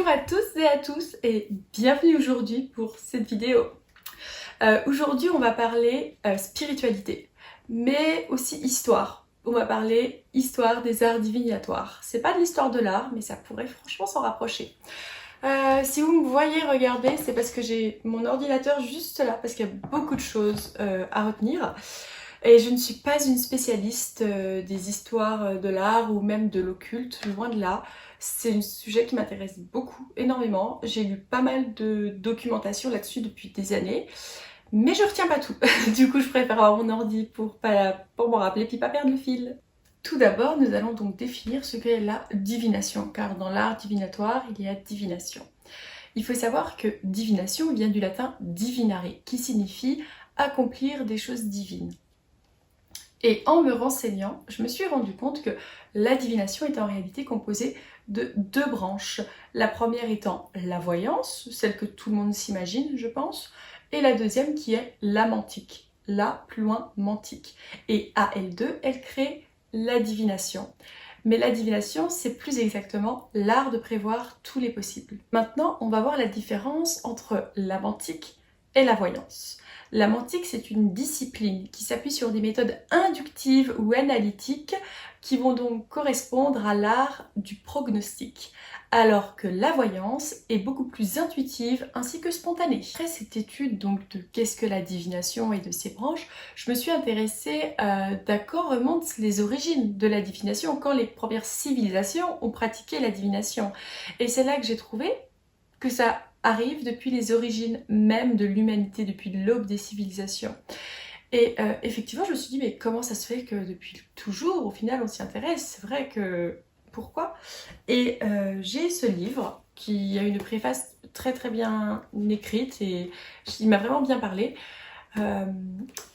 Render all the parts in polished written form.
Bonjour à tous et à tous et bienvenue aujourd'hui pour cette vidéo. Aujourd'hui on va parler spiritualité, mais aussi histoire. On va parler histoire des arts divinatoires. C'est pas de l'histoire de l'art, mais ça pourrait franchement s'en rapprocher. Si vous me voyez regarder, c'est parce que j'ai mon ordinateur juste là, parce qu'il y a beaucoup de choses à retenir. Et je ne suis pas une spécialiste des histoires de l'art ou même de l'occulte, loin de là. C'est un sujet qui m'intéresse beaucoup, énormément. J'ai lu pas mal de documentation là-dessus depuis des années, mais je retiens pas tout. Du coup, je préfère avoir mon ordi pour m'en rappeler puis pas perdre le fil. Tout d'abord, nous allons donc définir ce qu'est la divination, car dans l'art divinatoire, il y a divination. Il faut savoir que divination vient du latin divinare, qui signifie accomplir des choses divines. Et en me renseignant, je me suis rendu compte que la divination est en réalité composée de deux branches. La première étant la voyance, celle que tout le monde s'imagine, je pense, et la deuxième qui est la mantique. La plus loin mantique. Et à elles deux, elles créent la divination. Mais la divination, c'est plus exactement l'art de prévoir tous les possibles. Maintenant, on va voir la différence entre la mantique et la voyance. La mantique, c'est une discipline qui s'appuie sur des méthodes inductives ou analytiques qui vont donc correspondre à l'art du prognostic, alors que la voyance est beaucoup plus intuitive ainsi que spontanée. Après cette étude donc de qu'est-ce que la divination et de ses branches, je me suis intéressée d'à quand remontent les origines de la divination, quand les premières civilisations ont pratiqué la divination. Et c'est là que j'ai trouvé que ça arrive depuis les origines même de l'humanité, depuis l'aube des civilisations. Et effectivement, je me suis dit, mais comment ça se fait que depuis toujours, au final, on s'y intéresse? C'est vrai que... Pourquoi? Et j'ai ce livre qui a une préface très très bien écrite et il m'a vraiment bien parlé,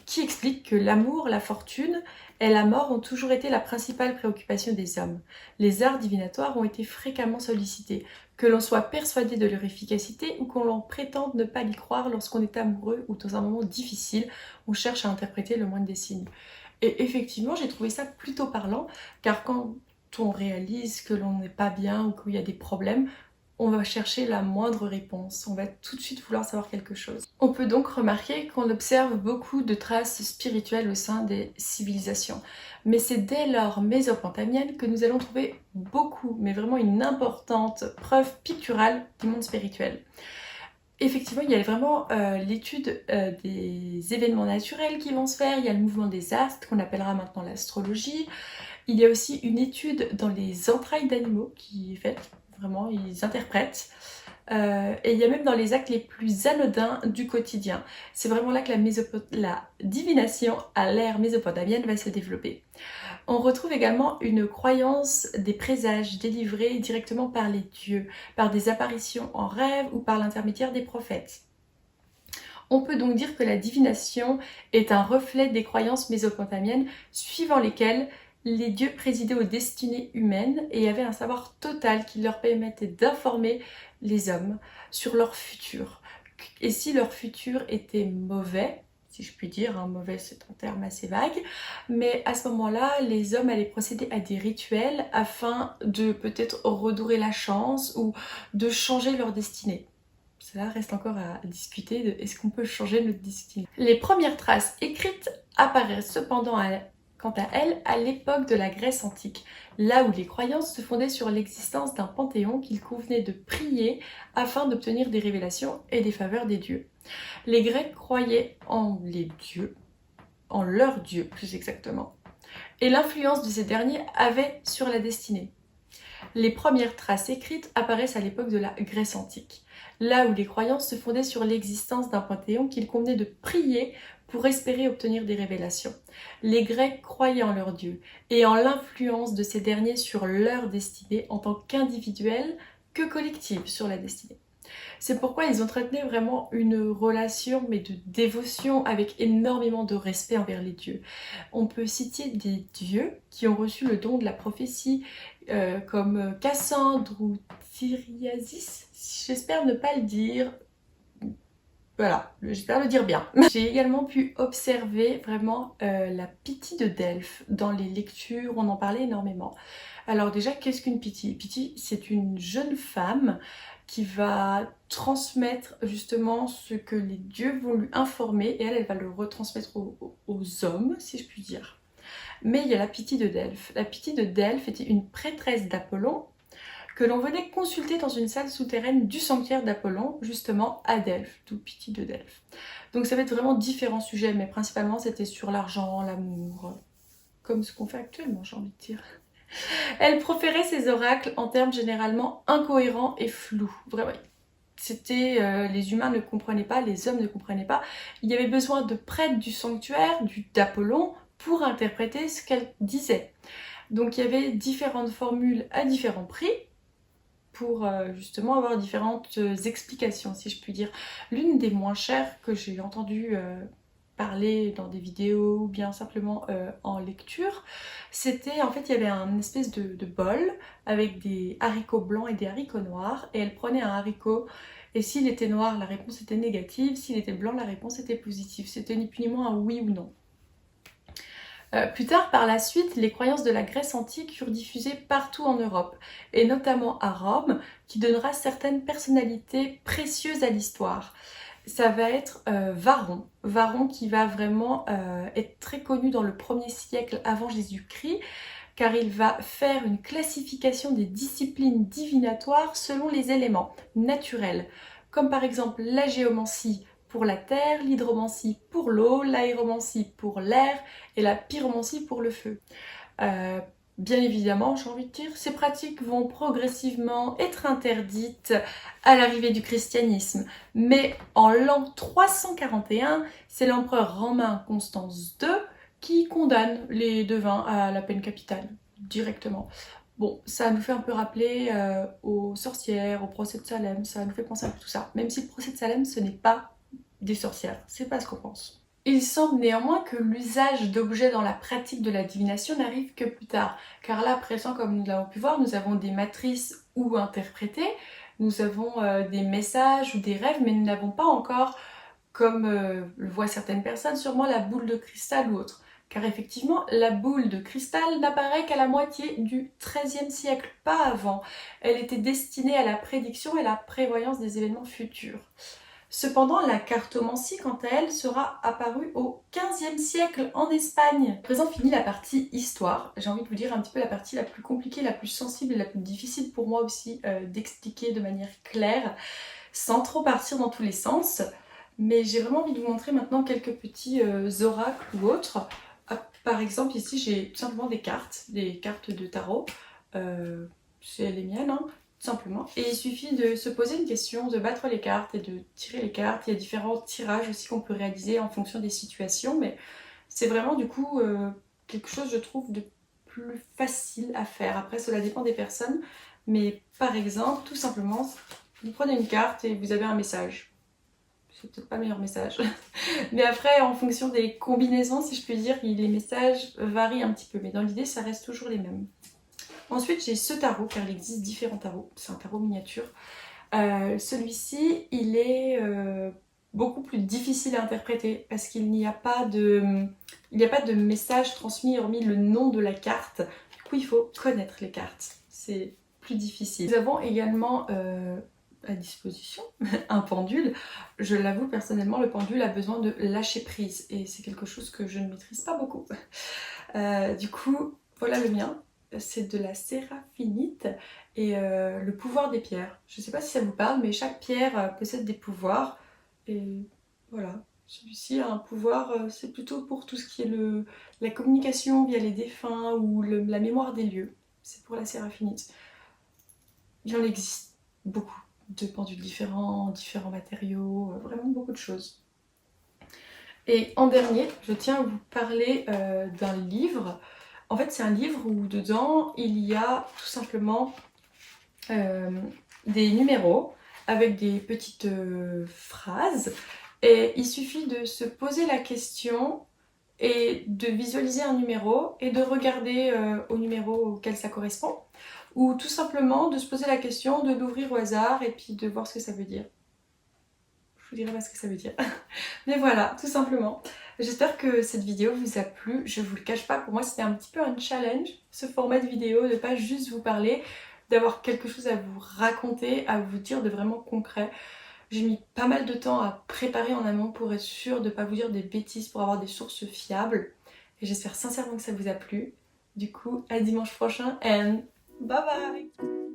qui explique que l'amour, la fortune et la mort ont toujours été la principale préoccupation des hommes. Les arts divinatoires ont été fréquemment sollicités, que l'on soit persuadé de leur efficacité ou qu'on l'on prétende ne pas y croire lorsqu'on est amoureux ou dans un moment difficile, on cherche à interpréter le moindre des signes. Et effectivement, j'ai trouvé ça plutôt parlant, car quand on réalise que l'on n'est pas bien ou qu'il y a des problèmes, on va chercher la moindre réponse, on va tout de suite vouloir savoir quelque chose. On peut donc remarquer qu'on observe beaucoup de traces spirituelles au sein des civilisations. Mais c'est dès l'ère mésopotamienne que nous allons trouver beaucoup, mais vraiment une importante preuve picturale du monde spirituel. Effectivement, il y a vraiment l'étude des événements naturels qui vont se faire, il y a le mouvement des astres qu'on appellera maintenant l'astrologie, il y a aussi une étude dans les entrailles d'animaux qui est faite. Vraiment, ils interprètent. Et il y a même dans les actes les plus anodins du quotidien. C'est vraiment là que la divination à l'ère mésopotamienne va se développer. On retrouve également une croyance des présages délivrés directement par les dieux, par des apparitions en rêve ou par l'intermédiaire des prophètes. On peut donc dire que la divination est un reflet des croyances mésopotamiennes suivant lesquelles les dieux présidaient aux destinées humaines et avaient un savoir total qui leur permettait d'informer les hommes sur leur futur. Et si leur futur était mauvais, si je puis dire, hein, mauvais c'est un terme assez vague, mais à ce moment-là, les hommes allaient procéder à des rituels afin de peut-être redorer la chance ou de changer leur destinée. Cela reste encore à discuter de est-ce qu'on peut changer notre destinée. Les premières traces écrites apparaissent cependant quant à elles à l'époque de la Grèce antique, là où les croyances se fondaient sur l'existence d'un panthéon qu'il convenait de prier afin d'obtenir des révélations et des faveurs des dieux. Les Grecs croyaient en les dieux, en leurs dieux plus exactement, et l'influence de ces derniers avait sur la destinée. Les premières traces écrites apparaissent à l'époque de la Grèce antique, là où les croyances se fondaient sur l'existence d'un panthéon qu'il convenait de prier pour espérer obtenir des révélations. Les Grecs croyaient en leurs dieux et en l'influence de ces derniers sur leur destinée en tant qu'individuelle que collective sur la destinée. C'est pourquoi ils entretenaient vraiment une relation mais de dévotion avec énormément de respect envers les dieux. On peut citer des dieux qui ont reçu le don de la prophétie comme Cassandre ou Thyrsias, j'espère ne pas le dire Voilà, j'espère le dire bien. J'ai également pu observer vraiment la Pythie de Delphes dans les lectures, on en parlait énormément. Alors déjà, qu'est-ce qu'une Pythie? Pythie, c'est une jeune femme qui va transmettre justement ce que les dieux vont lui informer et elle va le retransmettre aux hommes, si je puis dire. Mais il y a la Pythie de Delphes. La Pythie de Delphes était une prêtresse d'Apollon que l'on venait consulter dans une salle souterraine du sanctuaire d'Apollon, justement à Delphes, d'où Pythie de Delphes. Donc ça va être vraiment différents sujets, mais principalement c'était sur l'argent, l'amour, comme ce qu'on fait actuellement, j'ai envie de dire. Elle proférait ses oracles en termes généralement incohérents et flous. Vraiment, les humains ne comprenaient pas, les hommes ne comprenaient pas. Il y avait besoin de prêtres du sanctuaire, d'Apollon, pour interpréter ce qu'elle disait. Donc il y avait différentes formules à différents prix pour justement avoir différentes explications, si je puis dire. L'une des moins chères que j'ai entendu parler dans des vidéos ou bien simplement en lecture, c'était en fait il y avait un espèce de bol avec des haricots blancs et des haricots noirs et elle prenait un haricot et s'il était noir la réponse était négative, s'il était blanc la réponse était positive, c'était ni plus ni moins un oui ou non. Plus tard, par la suite, les croyances de la Grèce antique furent diffusées partout en Europe, et notamment à Rome, qui donnera certaines personnalités précieuses à l'histoire. Ça va être Varron. Varron qui va vraiment être très connu dans le 1er siècle avant Jésus-Christ, car il va faire une classification des disciplines divinatoires selon les éléments naturels, comme par exemple la géomancie pour la terre, l'hydromancie pour l'eau, l'aéromancie pour l'air et la pyromancie pour le feu. Bien évidemment, j'ai envie de dire, ces pratiques vont progressivement être interdites à l'arrivée du christianisme. Mais en l'an 341, c'est l'empereur romain Constance II qui condamne les devins à la peine capitale, directement. Bon, ça nous fait un peu rappeler aux sorcières, au procès de Salem, ça nous fait penser à tout ça. Même si le procès de Salem, ce n'est pas des sorcières, c'est pas ce qu'on pense. Il semble néanmoins que l'usage d'objets dans la pratique de la divination n'arrive que plus tard, car là, à présent, comme nous l'avons pu voir, nous avons des matrices ou interprétées, nous avons des messages ou des rêves, mais nous n'avons pas encore, comme le voient certaines personnes, sûrement la boule de cristal ou autre. Car effectivement, la boule de cristal n'apparaît qu'à la moitié du XIIIe siècle, pas avant. Elle était destinée à la prédiction et la prévoyance des événements futurs. Cependant, la cartomancie, quant à elle, sera apparue au XVe siècle en Espagne. À présent, fini la partie histoire. J'ai envie de vous dire un petit peu la partie la plus compliquée, la plus sensible et la plus difficile pour moi aussi d'expliquer de manière claire, sans trop partir dans tous les sens. Mais j'ai vraiment envie de vous montrer maintenant quelques petits oracles ou autres. Par exemple, ici, j'ai tout simplement des cartes de tarot. C'est les miennes, hein, tout simplement. Et il suffit de se poser une question, de battre les cartes et de tirer les cartes. Il y a différents tirages aussi qu'on peut réaliser en fonction des situations, mais c'est vraiment du coup quelque chose, je trouve, de plus facile à faire. Après, cela dépend des personnes, mais par exemple, tout simplement, vous prenez une carte et vous avez un message. C'est peut-être pas le meilleur message. Mais après, en fonction des combinaisons, si je puis dire, les messages varient un petit peu. Mais dans l'idée, ça reste toujours les mêmes. Ensuite, j'ai ce tarot, car il existe différents tarots. C'est un tarot miniature. Celui-ci, il est beaucoup plus difficile à interpréter parce qu'il n'y a pas de message transmis hormis le nom de la carte. Du coup, il faut connaître les cartes. C'est plus difficile. Nous avons également à disposition un pendule. Je l'avoue personnellement, le pendule a besoin de lâcher prise et c'est quelque chose que je ne maîtrise pas beaucoup. Du coup, voilà le mien. C'est de la séraphinite et le pouvoir des pierres. Je ne sais pas si ça vous parle, mais chaque pierre possède des pouvoirs et voilà. Celui-ci a un pouvoir, c'est plutôt pour tout ce qui est la communication via les défunts ou la mémoire des lieux. C'est pour la séraphinite. Il en existe beaucoup de pendules différents matériaux, vraiment beaucoup de choses. Et en dernier, je tiens à vous parler d'un livre. En fait, c'est un livre où dedans, il y a tout simplement des numéros avec des petites phrases. Et il suffit de se poser la question et de visualiser un numéro et de regarder au numéro auquel ça correspond. Ou tout simplement de se poser la question, de l'ouvrir au hasard et puis de voir ce que ça veut dire. je vous dirai pas ce que ça veut dire. Mais voilà, tout simplement. J'espère que cette vidéo vous a plu. Je vous le cache pas, pour moi c'était un petit peu un challenge, ce format de vidéo, de pas juste vous parler, d'avoir quelque chose à vous raconter, à vous dire de vraiment concret. J'ai mis pas mal de temps à préparer en amont pour être sûre de ne pas vous dire des bêtises, pour avoir des sources fiables. Et j'espère sincèrement que ça vous a plu. Du coup, à dimanche prochain and bye bye!